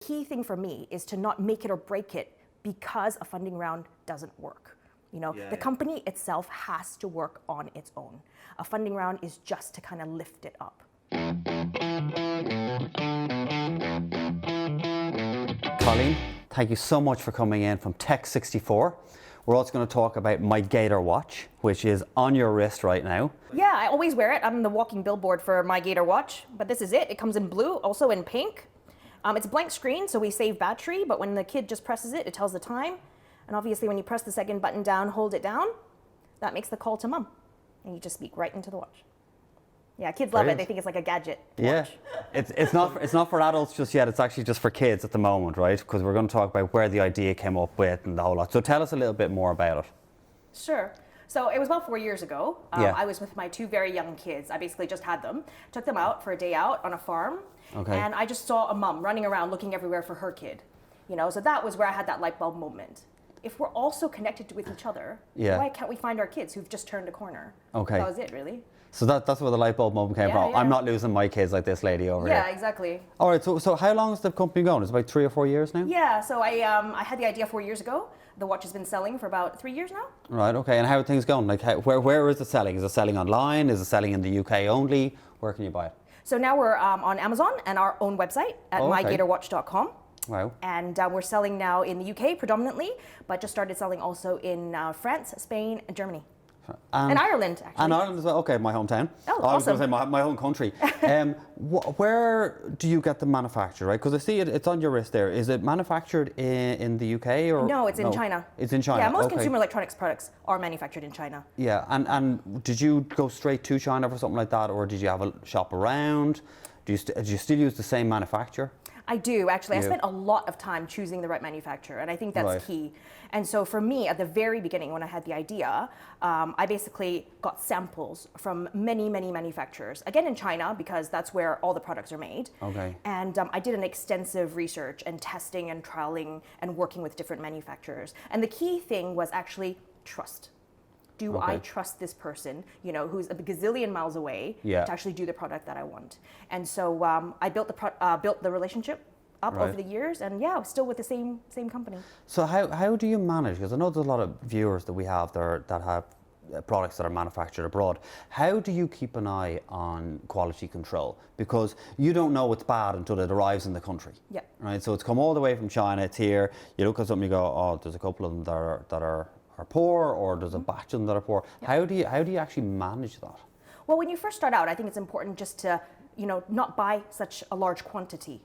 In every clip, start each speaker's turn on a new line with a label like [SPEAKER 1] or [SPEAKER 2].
[SPEAKER 1] Key thing for me is to not make it or break it because a funding round doesn't work. The company itself has to work on its own. A funding round is just to kind of lift it up.
[SPEAKER 2] Colleen, thank you so much for coming in from Tech64. We're also going to talk about my Gator Watch, which is on your wrist right now.
[SPEAKER 1] Yeah, I always wear it. I'm the walking billboard for my Gator Watch, but this is it. It comes in blue, also in pink. It's a blank screen, so we save battery, but when the kid just presses it, it tells the time. And obviously when you press the second button down, hold it down, that makes the call to mom. And you just speak right into the watch. Yeah, kids love it. They think it's like a gadget watch.
[SPEAKER 2] Yeah, it's not for adults just yet. It's actually just for kids at the moment, right? Because we're going to talk about where the idea came up with and the whole lot. So tell us a little bit more about it.
[SPEAKER 1] Sure. So it was about 4 years ago. I was with my two very young kids. I basically just had them. Took them out for a day out on a farm.
[SPEAKER 2] Okay.
[SPEAKER 1] And I just saw a mom running around looking everywhere for her kid. So that was where I had that light bulb moment. If we're also connected with each other, why can't we find our kids who've just turned a corner?
[SPEAKER 2] Okay.
[SPEAKER 1] That was it, really.
[SPEAKER 2] So that's where the light bulb moment came from.
[SPEAKER 1] Yeah.
[SPEAKER 2] I'm not losing my kids like this lady over here.
[SPEAKER 1] Yeah, exactly.
[SPEAKER 2] All right, so how long has the company going? It's about 3 or 4 years now?
[SPEAKER 1] Yeah, so I had the idea 4 years ago. The watch has been selling for about 3 years now.
[SPEAKER 2] Right, okay, and how are things going? Like, where is it selling? Is it selling online? Is it selling in the UK only? Where can you buy it?
[SPEAKER 1] So now we're on Amazon and our own website at mygatorwatch.com.
[SPEAKER 2] Wow.
[SPEAKER 1] And we're selling now in the UK predominantly, but just started selling also in France, Spain, and Germany. And Ireland, actually.
[SPEAKER 2] And Ireland as well. Okay, my hometown.
[SPEAKER 1] Oh,
[SPEAKER 2] I was going to
[SPEAKER 1] awesome.
[SPEAKER 2] say my home country. Where do you get the manufacture, right? Because I see it's on your wrist there. Is it manufactured in the UK or?
[SPEAKER 1] No, it's in China.
[SPEAKER 2] It's in China.
[SPEAKER 1] Yeah, most consumer electronics products are manufactured in China.
[SPEAKER 2] Yeah, and did you go straight to China for something like that, or did you have a shop around? Do you still use the same manufacturer?
[SPEAKER 1] I do, actually. I spent a lot of time choosing the right manufacturer, and I think that's key. And so for me, at the very beginning, when I had the idea, I basically got samples from many, many manufacturers. Again, in China, because that's where all the products are made.
[SPEAKER 2] Okay.
[SPEAKER 1] And I did an extensive research and testing and trialing and working with different manufacturers. And the key thing was actually trust. Do I trust this person, who's a gazillion miles away to actually do the product that I want? And so I built the relationship up over the years, and still with the same company.
[SPEAKER 2] So how do you manage? Because I know there's a lot of viewers that we have that have products that are manufactured abroad. How do you keep an eye on quality control? Because you don't know it's bad until it arrives in the country.
[SPEAKER 1] Yeah.
[SPEAKER 2] Right. So it's come all the way from China. It's here. You look at something, you go, oh, there's a couple of them that are poor, or there's a batch of them that are poor. How do you actually manage that?
[SPEAKER 1] Well, when you first start out, I think it's important just to not buy such a large quantity.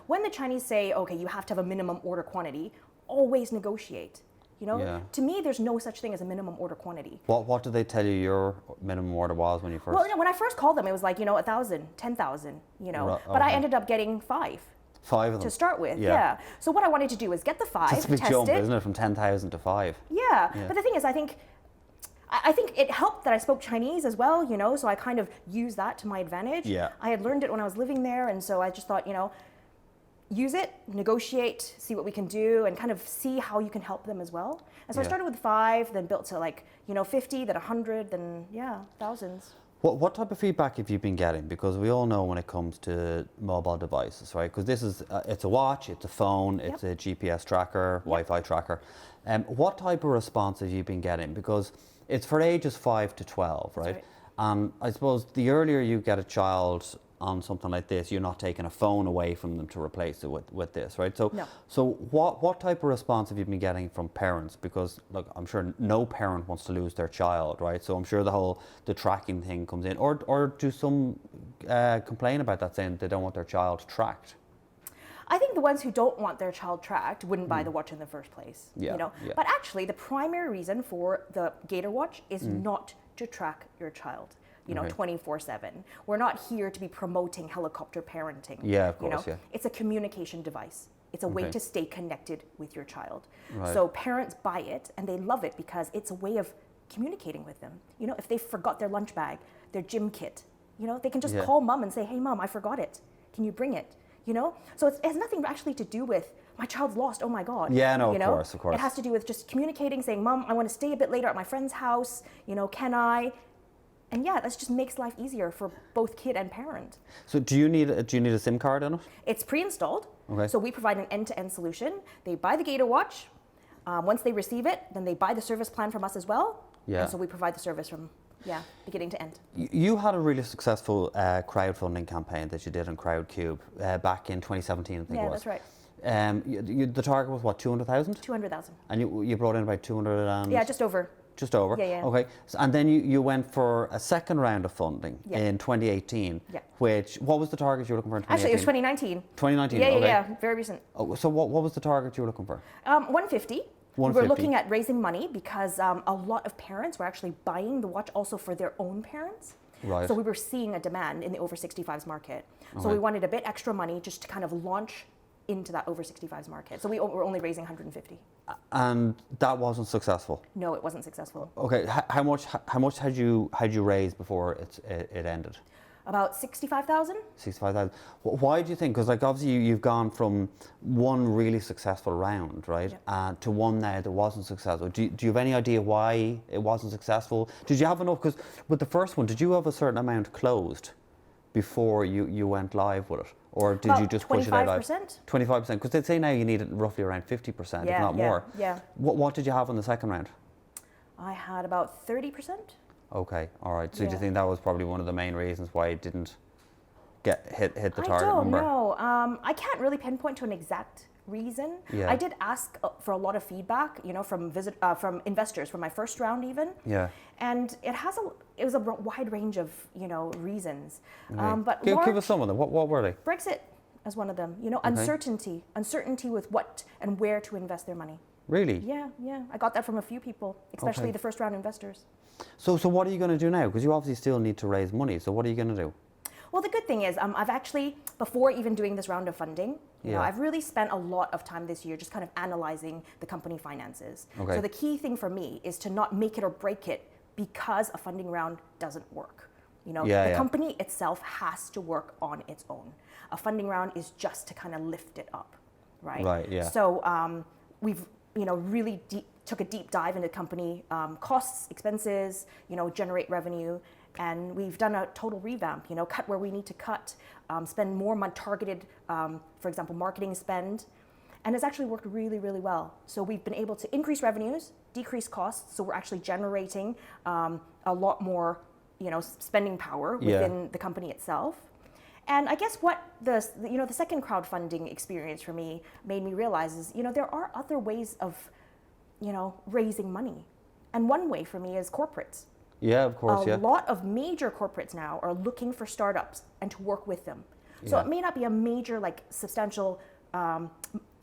[SPEAKER 1] When the Chinese say, okay, you have to have a minimum order quantity, always negotiate. To me, there's no such thing as a minimum order quantity.
[SPEAKER 2] What did they tell you your minimum order was when you first?
[SPEAKER 1] Well, when I first called them, it was like 1,000, 10,000. But I ended up getting 5.
[SPEAKER 2] 5 of them
[SPEAKER 1] to start with, yeah. So what I wanted to do is get the 5,
[SPEAKER 2] That's a big
[SPEAKER 1] test
[SPEAKER 2] jump,
[SPEAKER 1] it.
[SPEAKER 2] isn't it, from 10,000 to 5?
[SPEAKER 1] Yeah, but the thing is, I think it helped that I spoke Chinese as well, so I kind of used that to my advantage.
[SPEAKER 2] Yeah.
[SPEAKER 1] I had learned it when I was living there, and so I just thought, use it, negotiate, see what we can do, and kind of see how you can help them as well. And so I started with 5, then built to 50, then 100, then thousands.
[SPEAKER 2] What type of feedback have you been getting? Because we all know when it comes to mobile devices, right? Because this is, it's a watch, it's a phone, it's a GPS tracker, Wi-Fi tracker. What type of response have you been getting? Because it's for ages 5 to 12, right? And I suppose the earlier you get a child on something like this, you're not taking a phone away from them to replace it with this, right? So, so what type of response have you been getting from parents? Because look, I'm sure no parent wants to lose their child, right? So I'm sure the tracking thing comes in, or do some complain about that, saying they don't want their child tracked?
[SPEAKER 1] I think the ones who don't want their child tracked wouldn't buy the watch in the first place. But actually, the primary reason for the Gator Watch is not to track your child. 24/7. We're not here to be promoting helicopter parenting.
[SPEAKER 2] Yeah, of course,
[SPEAKER 1] It's a communication device. It's a way to stay connected with your child.
[SPEAKER 2] Right.
[SPEAKER 1] So parents buy it and they love it because it's a way of communicating with them. If they forgot their lunch bag, their gym kit, they can just call mom and say, hey mom, I forgot it. Can you bring it? So it has nothing actually to do with my child's lost, oh my God.
[SPEAKER 2] Yeah, no, of course.
[SPEAKER 1] It has to do with just communicating, saying, mom, I want to stay a bit later at my friend's house, can I? And that just makes life easier for both kid and parent.
[SPEAKER 2] So do you need a SIM card in it?
[SPEAKER 1] It's pre-installed.
[SPEAKER 2] Okay.
[SPEAKER 1] So we provide an end-to-end solution. They buy the Gator Watch. Once they receive it, then they buy the service plan from us as well.
[SPEAKER 2] Yeah.
[SPEAKER 1] And so we provide the service from beginning to end.
[SPEAKER 2] You had a really successful crowdfunding campaign that you did on Crowdcube back in 2017, I think it was.
[SPEAKER 1] Yeah, that's right.
[SPEAKER 2] The target was what, 200,000?
[SPEAKER 1] 200,000.
[SPEAKER 2] And you brought in about 200 and...
[SPEAKER 1] Yeah, just over.
[SPEAKER 2] Just over?
[SPEAKER 1] Yeah.
[SPEAKER 2] Okay. So, and then you went for a second round of funding in 2018.
[SPEAKER 1] Yeah.
[SPEAKER 2] What was the target you were looking for in 2018?
[SPEAKER 1] Actually, it was 2019.
[SPEAKER 2] 2019,
[SPEAKER 1] Yeah,
[SPEAKER 2] okay.
[SPEAKER 1] yeah, very recent.
[SPEAKER 2] Oh, so what was the target you were looking for?
[SPEAKER 1] 150.
[SPEAKER 2] 150.
[SPEAKER 1] We were looking at raising money because a lot of parents were actually buying the watch also for their own parents.
[SPEAKER 2] Right.
[SPEAKER 1] So we were seeing a demand in the over 65s market. So
[SPEAKER 2] Okay.
[SPEAKER 1] we wanted a bit extra money just to kind of launch into that over 65s market. So we were only raising 150.
[SPEAKER 2] And that wasn't successful?
[SPEAKER 1] No, it wasn't successful.
[SPEAKER 2] Okay. How much had you raised before it ended?
[SPEAKER 1] About 65,000.
[SPEAKER 2] 65,000. Why do you think? Because like obviously you've gone from one really successful round, right, to one now that wasn't successful. Do you have any idea why it wasn't successful? Did you have enough? Because with the first one, did you have a certain amount closed before you went live with it, or did
[SPEAKER 1] About
[SPEAKER 2] you just push it out live?
[SPEAKER 1] 25%.
[SPEAKER 2] 25%. Because they'd say now you need it roughly around 50%, if not more.
[SPEAKER 1] Yeah.
[SPEAKER 2] What did you have in the second round?
[SPEAKER 1] I had about 30%.
[SPEAKER 2] Okay, all right. So do you think that was probably one of the main reasons why it didn't hit the target number?
[SPEAKER 1] I don't know. I can't really pinpoint to an exact reason.
[SPEAKER 2] Yeah.
[SPEAKER 1] I did ask for a lot of feedback, from investors from my first round even.
[SPEAKER 2] Yeah.
[SPEAKER 1] And it was a wide range of reasons.
[SPEAKER 2] Okay.
[SPEAKER 1] But
[SPEAKER 2] give us some of them. What were they?
[SPEAKER 1] Brexit as one of them. Uncertainty with what and where to invest their money.
[SPEAKER 2] Really?
[SPEAKER 1] Yeah. I got that from a few people, especially the first round investors.
[SPEAKER 2] So what are you going to do now? Because you obviously still need to raise money. So what are you going to do?
[SPEAKER 1] Well, the good thing is I've actually, before even doing this round of funding, I've really spent a lot of time this year just kind of analyzing the company finances.
[SPEAKER 2] Okay.
[SPEAKER 1] So the key thing for me is to not make it or break it because a funding round doesn't work. The company itself has to work on its own. A funding round is just to kind of lift it up, right?
[SPEAKER 2] Right, yeah.
[SPEAKER 1] So we've really took a deep dive into company costs, expenses, generate revenue, and we've done a total revamp. Cut where we need to cut, spend more on targeted, for example, marketing spend, and it's actually worked really, really well. So we've been able to increase revenues, decrease costs. So we're actually generating a lot more, spending power within the company itself. And I guess what the second crowdfunding experience for me made me realize is, there are other ways of, raising money. And one way for me is corporates.
[SPEAKER 2] Yeah, of course,
[SPEAKER 1] A lot of major corporates now are looking for startups and to work with them. So it may not be a major, substantial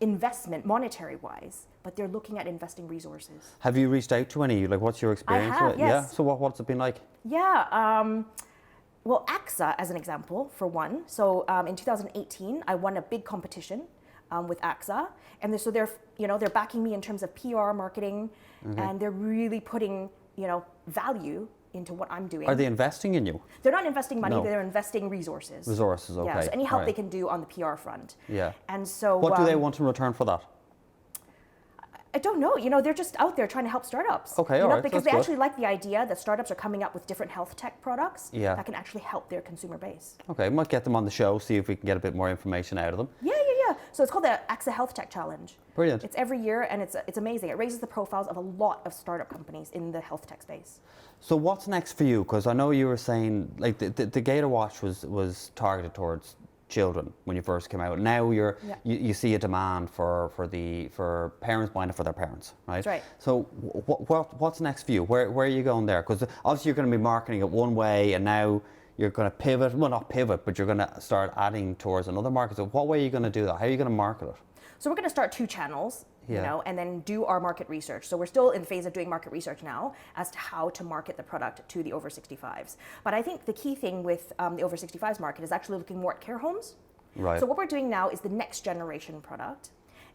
[SPEAKER 1] investment monetary-wise, but they're looking at investing resources.
[SPEAKER 2] Have you reached out to any? What's your experience?
[SPEAKER 1] I have,
[SPEAKER 2] with it?
[SPEAKER 1] yes.
[SPEAKER 2] Yeah. So what's it been like?
[SPEAKER 1] Yeah. Well, AXA, as an example, for one. So in 2018, I won a big competition with AXA, and they're backing me in terms of PR, marketing, and they're really putting value into what I'm doing.
[SPEAKER 2] Are they investing in you?
[SPEAKER 1] They're not investing money;
[SPEAKER 2] No.
[SPEAKER 1] they're investing resources.
[SPEAKER 2] Resources, okay.
[SPEAKER 1] Yeah, so any help
[SPEAKER 2] right.
[SPEAKER 1] they can do on the PR front.
[SPEAKER 2] Yeah.
[SPEAKER 1] And so,
[SPEAKER 2] What do they want in return for that?
[SPEAKER 1] I don't know. They're just out there trying to help startups.
[SPEAKER 2] Okay, all right,
[SPEAKER 1] because
[SPEAKER 2] that's
[SPEAKER 1] they
[SPEAKER 2] good.
[SPEAKER 1] actually like the idea that startups are coming up with different health tech products
[SPEAKER 2] Yeah.
[SPEAKER 1] that can actually help their consumer base.
[SPEAKER 2] Okay, might get them on the show, see if we can get a bit more information out of them.
[SPEAKER 1] Yeah. So it's called the AXA Health Tech Challenge.
[SPEAKER 2] Brilliant.
[SPEAKER 1] It's every year, and it's amazing. It raises the profiles of a lot of startup companies in the health tech space.
[SPEAKER 2] So what's next for you? Because I know you were saying the Gator Watch was targeted towards children when you first came out. Now you see a demand for parents buying it for their parents, right?
[SPEAKER 1] That's right.
[SPEAKER 2] So what's next for you? Where are you going there? Because obviously you're going to be marketing it one way, and now you're going to pivot. Well, not pivot, but you're going to start adding towards another market. So what way are you going to do that? How are you going to market it?
[SPEAKER 1] So we're going to start 2 channels,
[SPEAKER 2] Yeah.
[SPEAKER 1] and then do our market research. So we're still in the phase of doing market research now as to how to market the product to the over 65s. But I think the key thing with the over 65s market is actually looking more at care homes.
[SPEAKER 2] Right.
[SPEAKER 1] So what we're doing now is the next generation product.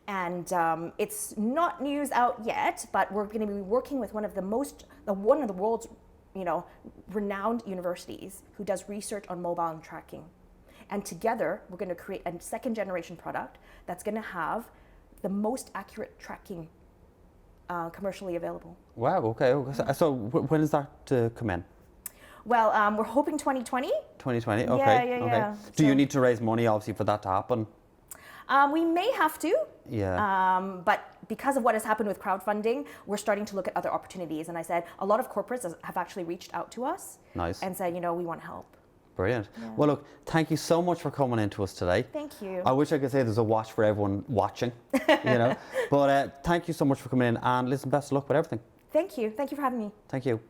[SPEAKER 1] And it's not news out yet, but we're going to be working with one of the world's renowned universities who does research on mobile tracking. And together, we're going to create a second generation product that's going to have the most accurate tracking commercially available.
[SPEAKER 2] Wow, okay. So when is that to come in?
[SPEAKER 1] Well, we're hoping 2020.
[SPEAKER 2] 2020, okay.
[SPEAKER 1] Yeah.
[SPEAKER 2] Do you need to raise money, obviously, for that to happen?
[SPEAKER 1] We may have to.
[SPEAKER 2] Yeah.
[SPEAKER 1] But because of what has happened with crowdfunding, we're starting to look at other opportunities. And I said, a lot of corporates have actually reached out to us.
[SPEAKER 2] Nice.
[SPEAKER 1] And said, we want help.
[SPEAKER 2] Brilliant. Yeah. Well, look, thank you so much for coming in to us today.
[SPEAKER 1] Thank you.
[SPEAKER 2] I wish I could say there's a watch for everyone watching, But thank you so much for coming in, and listen, best of luck with everything.
[SPEAKER 1] Thank you. Thank you for having me.
[SPEAKER 2] Thank you.